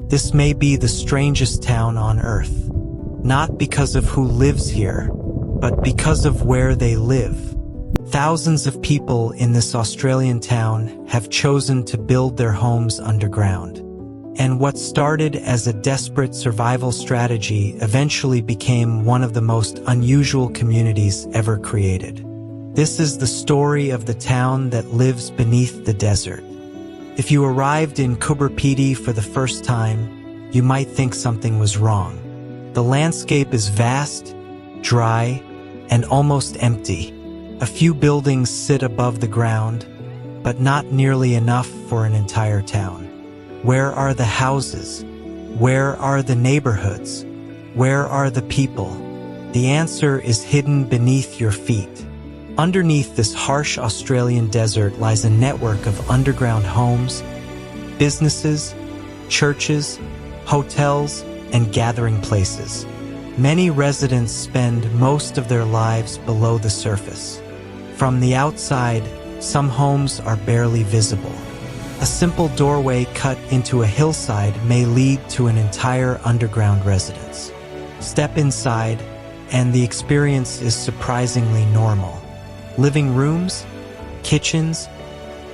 This may be the strangest town on Earth, not because of who lives here, but because of where they live. Thousands of people in this Australian town have chosen to build their homes underground. And what started as a desperate survival strategy eventually became one of the most unusual communities ever created. This is the story of the town that lives beneath the desert. If you arrived in Coober Pedy for the first time, you might think something was wrong. The landscape is vast, dry, and almost empty. A few buildings sit above the ground, but not nearly enough for an entire town. Where are the houses? Where are the neighborhoods? Where are the people? The answer is hidden beneath your feet. Underneath this harsh Australian desert lies a network of underground homes, businesses, churches, hotels, and gathering places. Many residents spend most of their lives below the surface. From the outside, some homes are barely visible. A simple doorway cut into a hillside may lead to an entire underground residence. Step inside, and the experience is surprisingly normal. Living rooms, kitchens,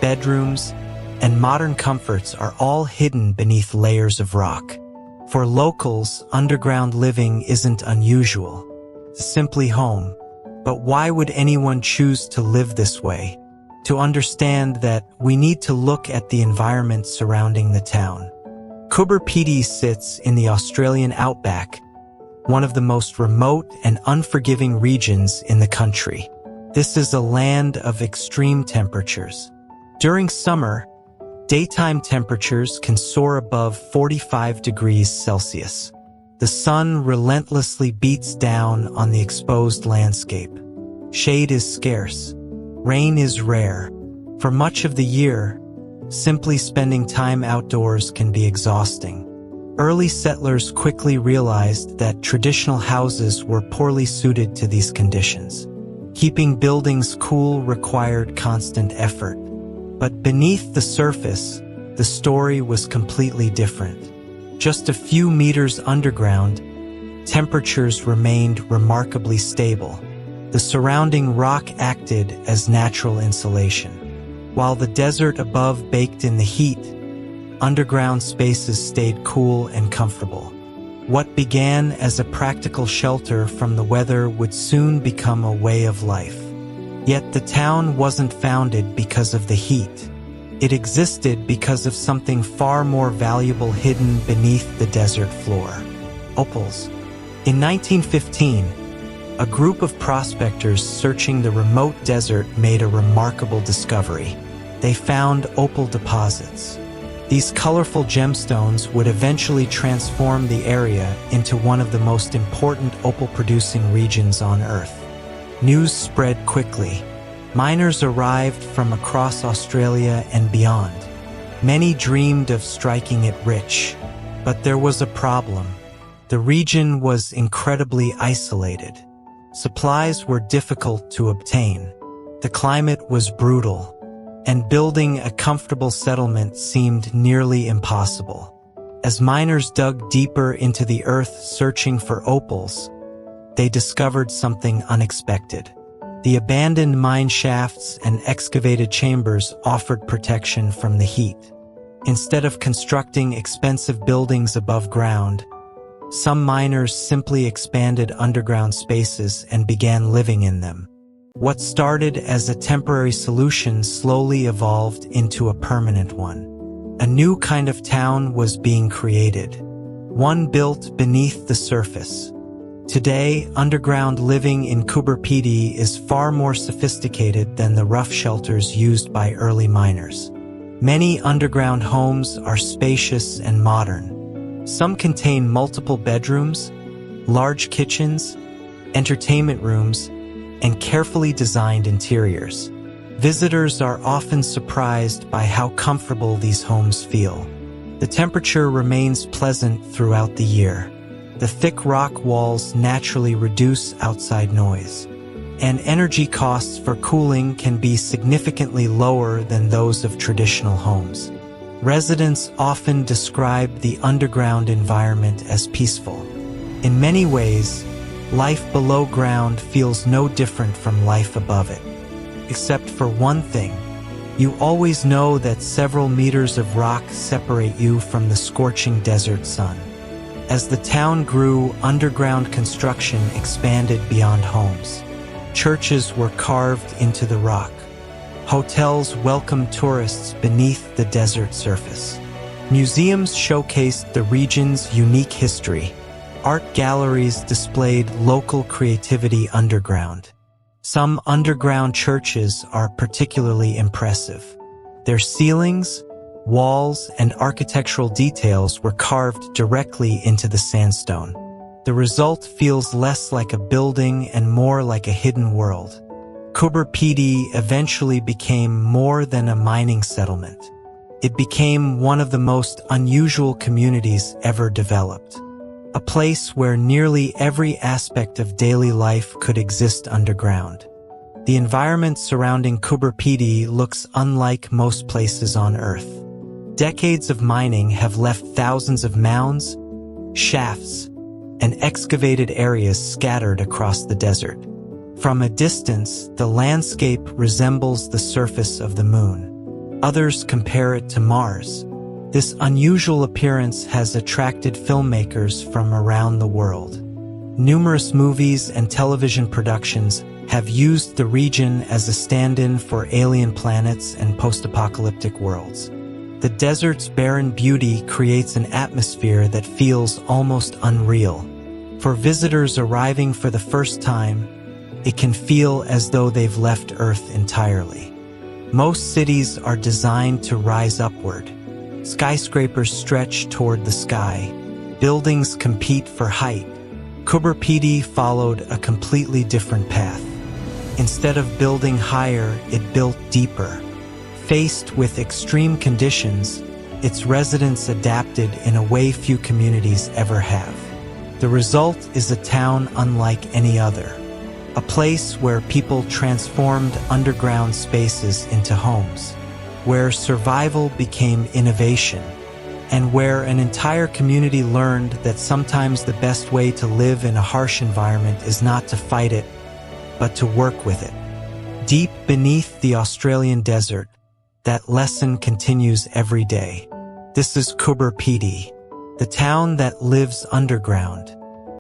bedrooms, and modern comforts are all hidden beneath layers of rock. For locals, underground living isn't unusual, simply home. But why would anyone choose to live this way? To understand that, we need to look at the environment surrounding the town. Coober Pedy sits in the Australian Outback, one of the most remote and unforgiving regions in the country. This is a land of extreme temperatures. During summer, daytime temperatures can soar above 45 degrees Celsius. The sun relentlessly beats down on the exposed landscape. Shade is scarce. Rain is rare. For much of the year, simply spending time outdoors can be exhausting. Early settlers quickly realized that traditional houses were poorly suited to these conditions. Keeping buildings cool required constant effort. But beneath the surface, the story was completely different. Just a few meters underground, temperatures remained remarkably stable. The surrounding rock acted as natural insulation. While the desert above baked in the heat, underground spaces stayed cool and comfortable. What began as a practical shelter from the weather would soon become a way of life. Yet the town wasn't founded because of the heat. It existed because of something far more valuable hidden beneath the desert floor: opals. In 1915, a group of prospectors searching the remote desert made a remarkable discovery. They found opal deposits. These colorful gemstones would eventually transform the area into one of the most important opal-producing regions on Earth. News spread quickly. Miners arrived from across Australia and beyond. Many dreamed of striking it rich, but there was a problem. The region was incredibly isolated. Supplies were difficult to obtain. The climate was brutal, and building a comfortable settlement seemed nearly impossible. As miners dug deeper into the earth searching for opals, they discovered something unexpected. The abandoned mine shafts and excavated chambers offered protection from the heat. Instead of constructing expensive buildings above ground, some miners simply expanded underground spaces and began living in them. What started as a temporary solution slowly evolved into a permanent one. A new kind of town was being created, one built beneath the surface. Today, underground living in Coober Pedy is far more sophisticated than the rough shelters used by early miners. Many underground homes are spacious and modern. Some contain multiple bedrooms, large kitchens, entertainment rooms, and carefully designed interiors. Visitors are often surprised by how comfortable these homes feel. The temperature remains pleasant throughout the year. The thick rock walls naturally reduce outside noise, and energy costs for cooling can be significantly lower than those of traditional homes. Residents often describe the underground environment as peaceful. In many ways, life below ground feels no different from life above it. Except for one thing, you always know that several meters of rock separate you from the scorching desert sun. As the town grew, underground construction expanded beyond homes. Churches were carved into the rock. Hotels welcomed tourists beneath the desert surface. Museums showcased the region's unique history. Art galleries displayed local creativity underground. Some underground churches are particularly impressive. Their ceilings, walls, and architectural details were carved directly into the sandstone. The result feels less like a building and more like a hidden world. Coober Pedy eventually became more than a mining settlement. It became one of the most unusual communities ever developed. A place where nearly every aspect of daily life could exist underground. The environment surrounding Coober Pedy looks unlike most places on Earth. Decades of mining have left thousands of mounds, shafts, and excavated areas scattered across the desert. From a distance, the landscape resembles the surface of the moon. Others compare it to Mars. This unusual appearance has attracted filmmakers from around the world. Numerous movies and television productions have used the region as a stand-in for alien planets and post-apocalyptic worlds. The desert's barren beauty creates an atmosphere that feels almost unreal. For visitors arriving for the first time, it can feel as though they've left Earth entirely. Most cities are designed to rise upward. Skyscrapers stretch toward the sky. Buildings compete for height. Coober Pedy followed a completely different path. Instead of building higher, it built deeper. Faced with extreme conditions, its residents adapted in a way few communities ever have. The result is a town unlike any other. A place where people transformed underground spaces into homes, where survival became innovation, and where an entire community learned that sometimes the best way to live in a harsh environment is not to fight it, but to work with it. Deep beneath the Australian desert, that lesson continues every day. This is Coober Pedy, the town that lives underground.